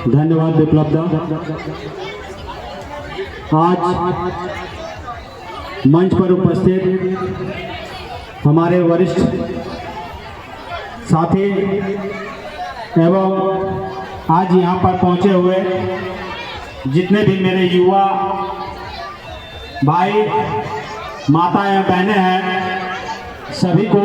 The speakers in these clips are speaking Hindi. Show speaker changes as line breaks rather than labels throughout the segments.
धन्यवाद विप्लव दा। आज मंच पर उपस्थित हमारे वरिष्ठ साथी एवं आज यहाँ पर पहुँचे हुए जितने भी मेरे युवा भाई माता एवं बहनें हैं, सभी को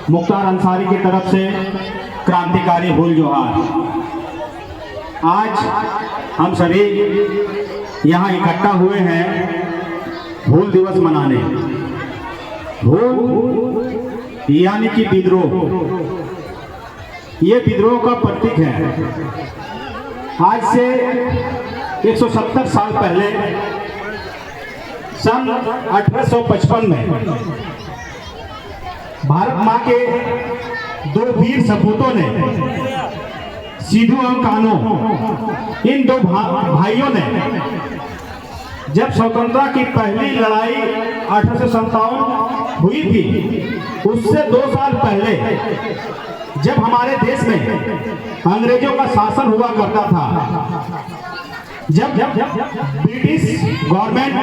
मुख्तार अंसारी की तरफ से क्रांतिकारी हुल जोहार। आज हम सभी यहाँ इकट्ठा हुए हैं हूल दिवस मनाने। हूल यानी कि विद्रोह, ये विद्रोह का प्रतीक है। आज से 170 साल पहले सन 1855 में भारत माँ के दो वीर सपूतों ने, सिद्धू एवं कान्हू, इन दो भाइयों ने जब स्वतंत्रता की पहली लड़ाई 1857 हुई थी, उससे 2 साल पहले जब हमारे देश में अंग्रेजों का शासन हुआ करता था, जब ब्रिटिश गवर्नमेंट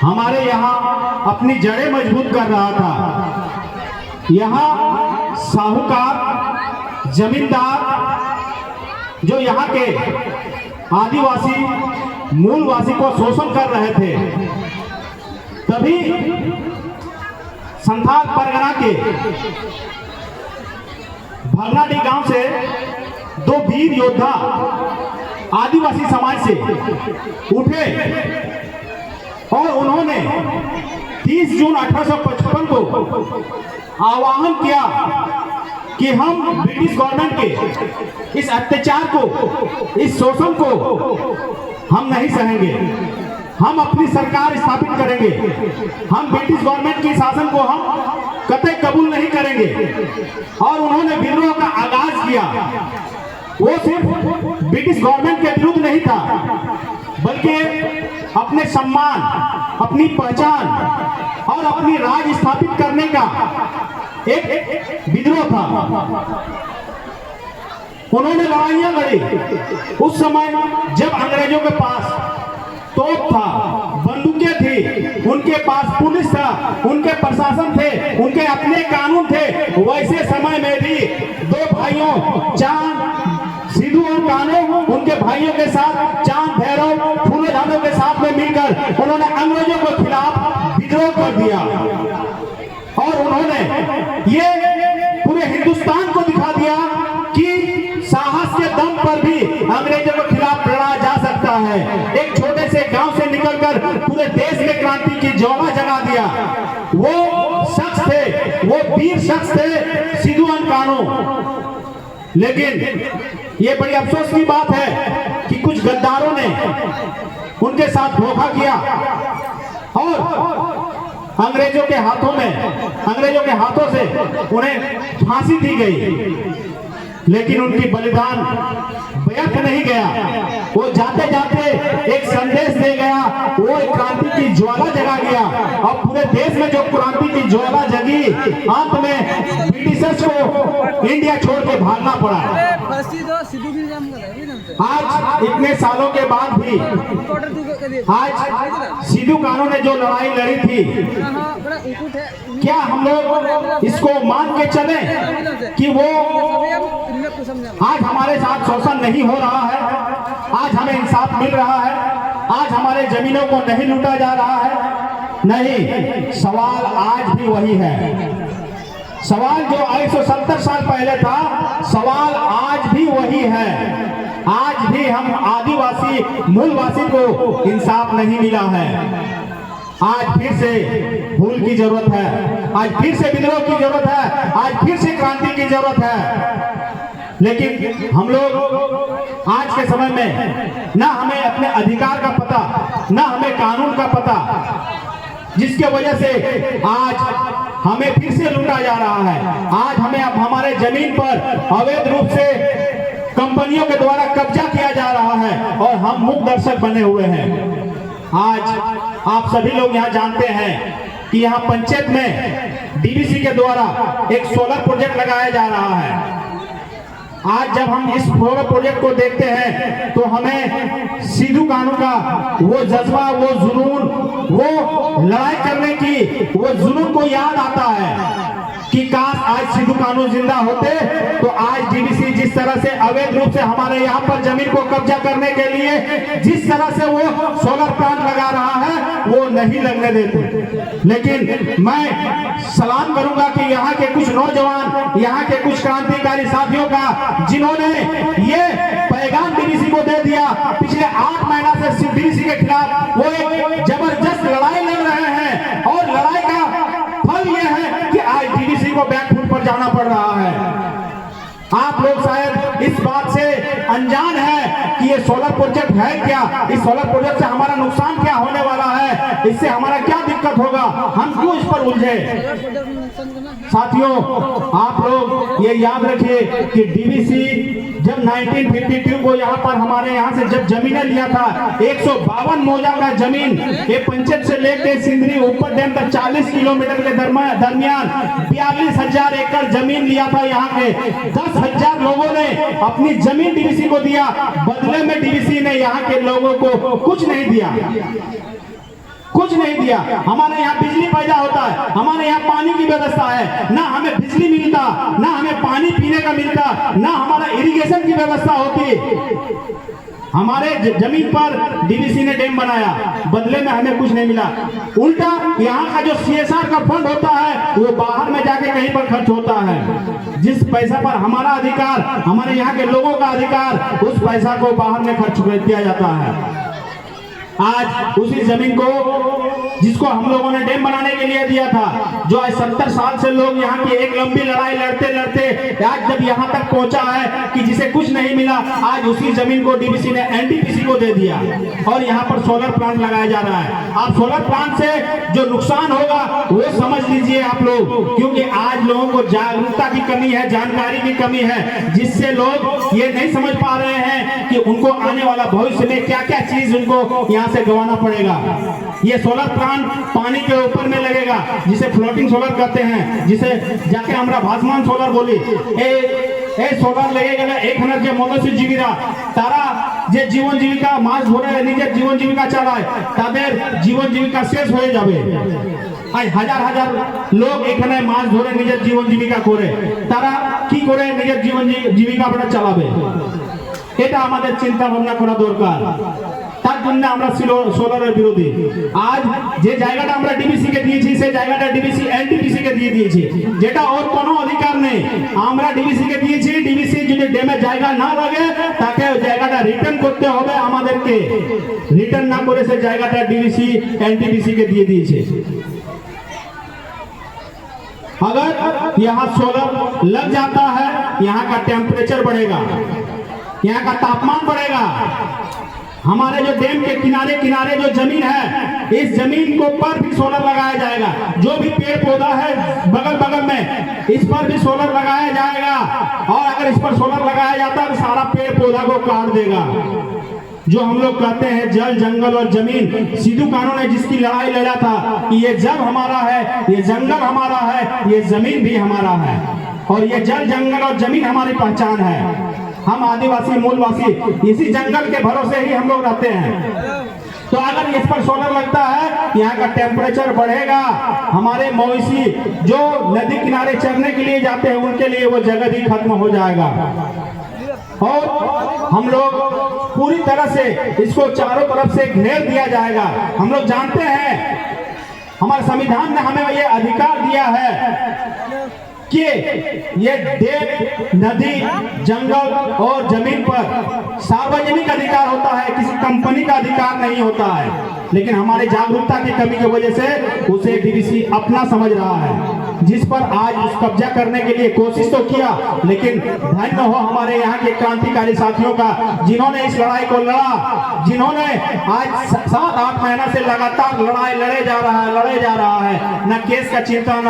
हमारे यहाँ अपनी जड़ें मजबूत कर रहा था, यहाँ साहूकार जमींदार जो यहाँ के आदिवासी मूलवासी को शोषण कर रहे थे, तभी संथाल परगना के भरनाडी गांव से 2 वीर योद्धा आदिवासी समाज से उठे और उन्होंने 30 जून 1855 को आह्वान किया कि हम ब्रिटिश गवर्नमेंट के इस अत्याचार को, इस शोषण को हम नहीं सहेंगे, हम अपनी सरकार स्थापित करेंगे, हम ब्रिटिश गवर्नमेंट के शासन को हम कतई कबूल नहीं करेंगे। और उन्होंने विद्रोह का आगाज किया। वो सिर्फ ब्रिटिश गवर्नमेंट के विरुद्ध नहीं था, बल्कि अपने सम्मान, अपनी पहचान और अपनी राज स्थापित करने का एक विद्रोह था। उन्होंने लड़ाइयां लड़ी। उस समय जब अंग्रेजों के पास तोप था, बंदूकें थी, उनके पास पुलिस था, उनके प्रशासन थे, उनके अपने कानून थे, वैसे समय में भी 2 भाइयों सिद्धू और कान्हू उनके भाइयों के साथ चांद भैरव फूले धानों के साथ में मिलकर उन्होंने अंग्रेजों के खिलाफ विद्रोह कर दिया। और उन्होंने ये पूरे हिंदुस्तान को दिखा दिया कि साहस के दम पर भी अंग्रेजों के खिलाफ लड़ा जा सकता है। एक छोटे से गांव से निकलकर पूरे देश में क्रांति की ज्वाला जगा दिया। वो शख्स थे, वो वीर शख्स थे सिद्धू और कान्हू। लेकिन ये बड़ी अफसोस की बात है कि कुछ गद्दारों ने उनके साथ धोखा किया और अंग्रेजों के हाथों से उन्हें फांसी दी गई। लेकिन उनकी बलिदान व्यर्थ नहीं गया। वो जाते जाते एक संदेश दे गया, वो एक क्रांति की ज्वाला जगा गया। और पूरे देश में जो क्रांति की ज्वाला जगी, अंत में ब्रिटिशर्स को इंडिया छोड़ के भागना पड़ा। आज इतने सालों के बाद भी आज सिद्धू कान्हू ने जो लड़ाई लड़ी थी, क्या हम लोग इसको मान के चले कि वो आज हमारे साथ शोषण नहीं हो रहा है, आज हमें इंसाफ मिल रहा है, आज हमारे जमीनों को नहीं लूटा जा रहा है? नहीं, सवाल आज भी वही है। सवाल जो 170 साल पहले था, सवाल आज भी वही है। आज भी हम आदिवासी मूलवासी को इंसाफ नहीं मिला है। आज फिर से भूल की जरूरत है, आज फिर से विद्रोह की जरूरत है, आज फिर से क्रांति की जरूरत है। लेकिन हम लोग आज के समय में ना हमें अपने अधिकार का पता, ना हमें कानून का पता, जिसके वजह से आज हमें फिर से लूटा जा रहा है। आज हमें अब हमारे जमीन पर अवैध रूप से कंपनियों के द्वारा कब्जा किया जा रहा है और हम मूक दर्शक बने हुए हैं। आज आप सभी लोग यहाँ जानते हैं कि यहाँ पंचायत में डीवीसी के द्वारा एक सोलर प्रोजेक्ट लगाया जा रहा है। आज जब हम इस सोलर प्रोजेक्ट को देखते हैं तो हमें सिद्धू कान्हू का वो जज्बा, वो जुनून, वो लड़ाई करने की वो जुनून को याद आता है कि काश आज सिद्धू कान्हू जिंदा होते तो आज डीवीसी जिस तरह से अवैध रूप से हमारे यहाँ पर जमीन को कब्जा करने के लिए जिस तरह से वो सोलर प्लांट लगा रहा है वो नहीं लगने देते। लेकिन मैं सलाम करूंगा कि यहाँ के कुछ नौजवान, यहाँ के कुछ क्रांतिकारी साथियों का जिन्होंने ये पैगाम डीवीसी को दे दिया। पिछले 8 महीना से डीवीसी के खिलाफ वो एक जबरदस्त लड़ाई लड़ रहे हैं और लड़ाई का फल ये है कि आज डीवीसी को बैकफुट पर जाना पड़ रहा है। आप लोग शायद इस बात से अनजान है कि ये सोलर प्रोजेक्ट है क्या, इस सोलर प्रोजेक्ट से हमारा नुकसान क्या होने वाला है, इससे हमारा क्या दिक्कत होगा, हम क्यों इस पर उलझे। साथियों, आप लोग ये याद रखिए कि डीवीसी जब 1952 को यहाँ पर हमारे यहाँ से जब जमीनें लिया था, 152 मौजा का जमीन ये पंचायत से लेके सिंदरी ऊपर डैम तक 40 किलोमीटर के दरमियान 42,000 एकड़ जमीन लिया था। यहाँ के 10,000 लोगों ने अपनी जमीन डीवीसी को दिया, बदले में डीवीसी ने यहाँ के लोगों को कुछ नहीं दिया, कुछ नहीं दिया। हमारे यहाँ बिजली पैदा होता है, हमारे यहाँ पानी की व्यवस्था है, ना हमें बिजली मिलता, ना हमें पानी पीने का मिलता, ना हमारा इरिगेशन की व्यवस्था होती। हमारे जमीन पर डीवीसी ने डैम बनाया, बदले में हमें कुछ नहीं मिला। उल्टा यहाँ का जो CSR का फंड होता है वो बाहर में जाके कहीं पर खर्च होता है। जिस पैसा पर हमारा अधिकार, हमारे यहाँ के लोगों का अधिकार, उस पैसा को बाहर में खर्च किया जाता है। आज उसी जमीन को जिसको हम लोगों ने डैम बनाने के लिए दिया था, जो आज 70 साल से लोग यहाँ की एक लंबी लड़ाई लड़ते लड़ते आज जब यहाँ तक पहुंचा है कि जिसे कुछ नहीं मिला, आज उसी जमीन को डीवीसी ने NTPC को दे दिया और यहाँ पर सोलर प्लांट लगाया जा रहा है। आप सोलर प्लांट से जो नुकसान होगा वो समझ लीजिए आप लोग, क्योंकि आज लोगों को जागरूकता की कमी है, जानकारी की कमी है, जिससे लोग ये नहीं समझ पा रहे हैं कि उनको आने वाला भविष्य में क्या क्या चीज उनको यहाँ से गंवाना पड़ेगा। ये सोलर प्लांट पानी के ऊपर में लगेगा, जिसे फ्लोटिंग सोलर कहते हैं, जिसे जाके हमरा भासमान सोलर बोली। ए सोलर लगेगा 1 মনসি জীবীরা তারা যে জীবন জীবিকা মাছ ধরে নিজের জীবন জীবিকা চালায়, তাদের জীবন জীবিকা শেষ হয়ে যাবে। আজ হাজার হাজার লোক এখানে মাছ ধরে নিজের জীবন জীবিকা করে, তারা কি করে নিজের জীবন জীবিকা চালাবে, এটা আমাদের চিন্তা ভাবনা করা দরকার। তার জন্য আমরা সোলারের বিরোধী। আজ যে জায়গাটা আমরা ডিবিসি কে দিয়েছি সেই জায়গাটা ডিবিসি এনটিপিসি কে দিয়ে দিয়েছি, যেটা ওর কোনো অধিকার নেই। আমরা ডিবিসি কে দিয়েছি, ডিবিসি যদি ড্যামে জায়গা না লাগে তাকে ওই জায়গাটা রিটার্ন করতে হবে আমাদেরকে। রিটার্ন না করে সেই জায়গাটা ডিবিসি एनटीपीसी के दिए दिए। अगर यहाँ सोलर लग जाता है, यहाँ का टेम्परेचर बढ़ेगा, यहाँ का तापमान बढ़ेगा। हमारे जो डैम के किनारे किनारे जो जमीन है, इस जमीन को पर भी सोलर लगाया जाएगा। जो भी पेड़ पौधा है बगल बगल में, इस पर भी सोलर लगाया जाएगा। और अगर इस पर सोलर लगाया जाता है तो सारा पेड़ पौधा को काट देगा। जो हम लोग कहते हैं जल जंगल और जमीन, सिद्धू कान्हू ने जिसकी लड़ाई लड़ा था कि ये जल हमारा है, ये जंगल हमारा है, ये जमीन भी हमारा है, और ये जल जंगल और जमीन हमारी पहचान है। हम आदिवासी मूलवासी इसी जंगल के भरोसे ही हम लोग रहते हैं। तो अगर इस पर सोलर लगता है, यहाँ का टेम्परेचर बढ़ेगा। हमारे मवेशी जो नदी किनारे चरने के लिए जाते हैं उनके लिए वो जगह भी खत्म हो जाएगा। और हम लोग पूरी तरह से इसको चारों तरफ से घेर दिया जाएगा। हम लोग जानते हैं हमारे संविधान ने हमें ये अधिकार दिया है कि ये डैम, नदी, जंगल और जमीन पर सार्वजनिक अधिकार होता है, किसी कंपनी का अधिकार नहीं होता है। लेकिन हमारे जागरूकता की कमी की वजह से उसे डीवीसी अपना समझ रहा है, जिस पर आज उस कब्जा करने के लिए कोशिश तो किया। लेकिन धन्य हो हमारे यहाँ के क्रांतिकारी साथियों का, जिन्होंने इस लड़ाई को लड़ा, जिन्होंने आज 7-8 महीना से लगातार लड़ाई लड़े जा रहा है। न केस का चिंता,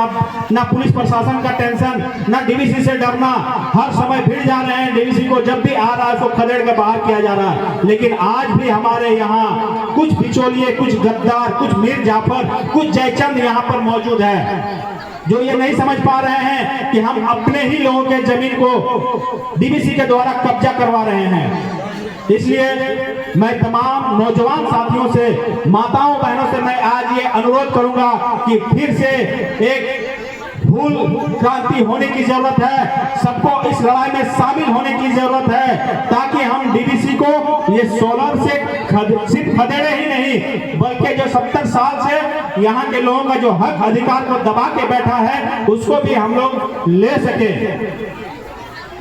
न पुलिस प्रशासन का टेंशन, न डीवीसी से डरना। हर समय भिड़ जा रहे हैं, डीवीसी को जब भी आ रहा है उसको खदेड़ के बाहर किया जा रहा है। लेकिन आज भी हमारे यहाँ कुछ बिचौलिए, कुछ गद्दार, कुछ मीर जाफर, कुछ जयचंद यहाँ पर मौजूद है, जो ये नहीं समझ पा रहे हैं कि हम अपने ही लोगों के जमीन को डीवीसी के द्वारा कब्जा करवा रहे हैं। इसलिए मैं तमाम नौजवान साथियों से, माताओं बहनों से मैं आज ये अनुरोध करूंगा कि फिर से एक फूल क्रांति होने की जरूरत है। सबको इस लड़ाई में शामिल होने की जरूरत है, ताकि हम डीवीसी को ये सोलर से सिर्फ खदेड़े ही नहीं, बल्कि जो 70 साल से यहाँ के लोगों का जो हक अधिकार को दबा के बैठा है उसको भी हम लोग ले सके।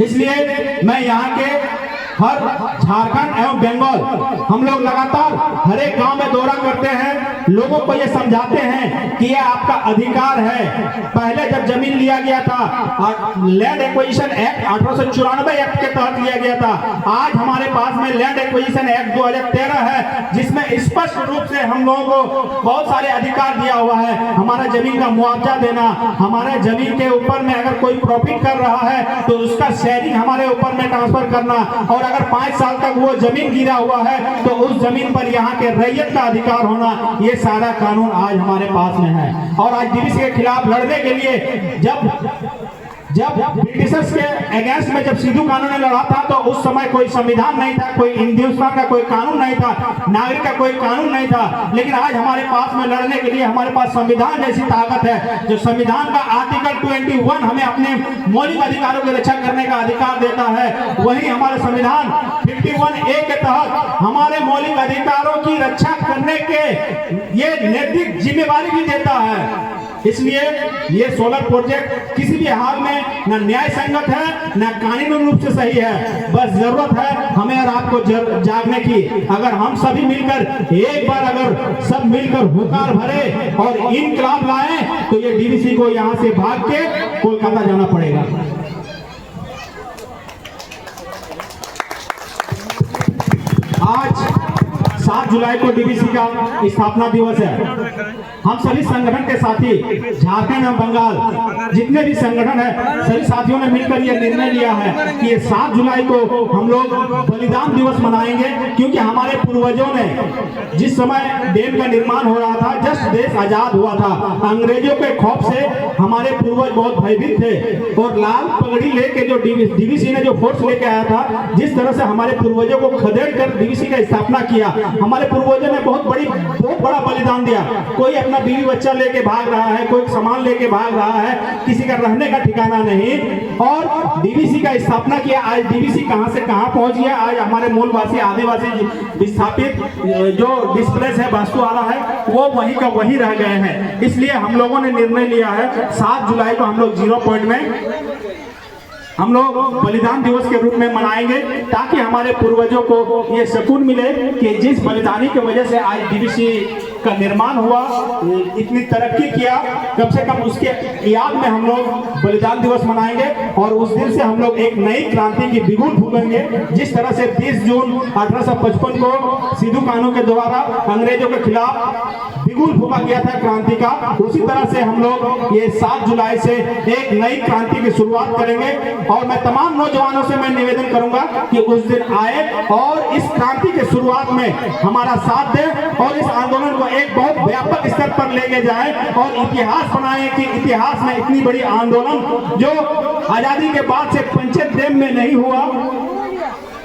इसलिए मैं यहाँ के हर झारखंड एवं बंगाल हम लोग लगातार हर एक गांव में दौरा करते हैं, लोगों को ये समझाते हैं कि ये आपका अधिकार है। पहले जब जमीन लिया गया था, लैंड एक्विजिशन एक्ट 1894 एक्ट के तहत लिया गया था, आज हमारे पास में लैंड एक्विजिशन एक्ट 2013 है, जिसमें स्पष्ट रूप से हम लोगों को बहुत सारे अधिकार दिया हुआ है। हमारा जमीन का मुआवजा देना, हमारे जमीन के ऊपर में अगर कोई प्रॉफिट कर रहा है तो उसका शेयरिंग हमारे ऊपर में ट्रांसफर करना, और अगर 5 साल तक वो जमीन गिरा हुआ है तो उस जमीन पर यहाँ के रैयत का अधिकार होना, ये सारा कानून आज हमारे पास में है। और आज डीवीसी के खिलाफ लड़ने के लिए जब ब्रिटिशर्स के अगेंस्ट में जब सिद्धू कानून ने लड़ा था तो उस समय कोई संविधान नहीं था, कोई हिंदुस्तान का कोई कानून नहीं था, नागरिक का कोई कानून नहीं था। लेकिन आज हमारे पास में लड़ने के लिए हमारे पास संविधान जैसी ताकत है। जो संविधान का आर्टिकल 21 हमें अपने मौलिक अधिकारों की रक्षा करने का अधिकार देता है, वही हमारे संविधान 51A के तहत हमारे मौलिक अधिकारों की रक्षा करने के ये नैतिक जिम्मेवारी भी देता है। इसलिए ये सोलर प्रोजेक्ट किसी भी हाल में न न्याय संगत है, न कानूनी रूप से सही है। बस जरूरत है हमें और आपको जागने की। अगर हम सभी मिलकर एक बार अगर सब मिलकर हुंकार भरे और इनकलाब लाएं तो ये डीवीसी को यहाँ से भाग के कोलकाता जाना पड़ेगा। आज 7 जुलाई को डीवीसी का स्थापना दिवस है। हम सभी संगठन के साथी, झारखंड एवं बंगाल जितने भी संगठन है, सभी साथियों ने मिलकर यह निर्णय लिया है कि ये 7 जुलाई को हम लोग बलिदान दिवस मनाएंगे, क्योंकि हमारे पूर्वजों ने जिस समय डैम का निर्माण हो रहा था, जस्ट देश आजाद हुआ था, अंग्रेजों के खौफ से हमारे पूर्वज बहुत भयभीत थे। और लाल पगड़ी लेके जो डीवीसी ने जो फोर्स लेके आया था, जिस तरह से हमारे पूर्वजों को खदेड़ कर डीवीसी का स्थापना किया, हमारे पूर्वजों ने बहुत बड़ा बलिदान दिया। कोई अपना बीवी बच्चा लेके भाग रहा है, कोई सामान लेके भाग रहा है, किसी का रहने का ठिकाना नहीं, और डीवीसी का स्थापना किया। आज डीवीसी कहां से कहां पहुंच गया। आज हमारे मूलवासी आदिवासी विस्थापित जो डिस्प्लेस है, वास्तु आ रहा है, वो वहीं का वहीं रह गए हैं। इसलिए हम लोगों ने निर्णय लिया है 7 जुलाई को हम लोग 0 पॉइंट में हम लोग बलिदान दिवस के रूप में मनाएंगे, ताकि हमारे पूर्वजों को ये सुकून मिले कि जिस बलिदानी की वजह से आज डीवीसी का निर्माण हुआ, इतनी तरक्की किया, कम से कम उसके याद में हम लोग बलिदान दिवस मनाएंगे। और उस दिन से हम लोग एक नई क्रांति की बिगुल फूकेंगे। जिस तरह से 30 जून 1855 को सिद्धू कानून के द्वारा अंग्रेजों के खिलाफ बिगुल फूका गया था क्रांति का, उसी तरह से हम लोग ये 7 जुलाई से एक नई क्रांति की शुरुआत करेंगे। और मैं तमाम नौजवानों से मैं निवेदन करूंगा कि उस दिन आए और इस क्रांति के शुरुआत में हमारा साथ दें और इस आंदोलन को एक बहुत व्यापक स्तर पर लेके जाए और इतिहास बनाए कि इतिहास में इतनी बड़ी आंदोलन जो आजादी के बाद से पंचायत डैम में नहीं हुआ,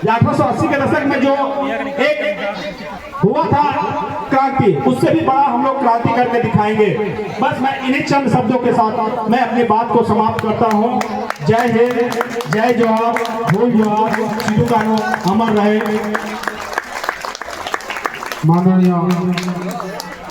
1880 के दशक में जो एक हुआ था क्रांति, उससे भी बड़ा हम लोग क्रांति करके दिखाएंगे। बस मैं इन्हीं चंद शब्दों के साथ मैं अपनी बात को समाप्त करता हूँ। जय हिंद, जय जोहार, भूल जोहार, सिद्धू कानून अमर रहे। माननीय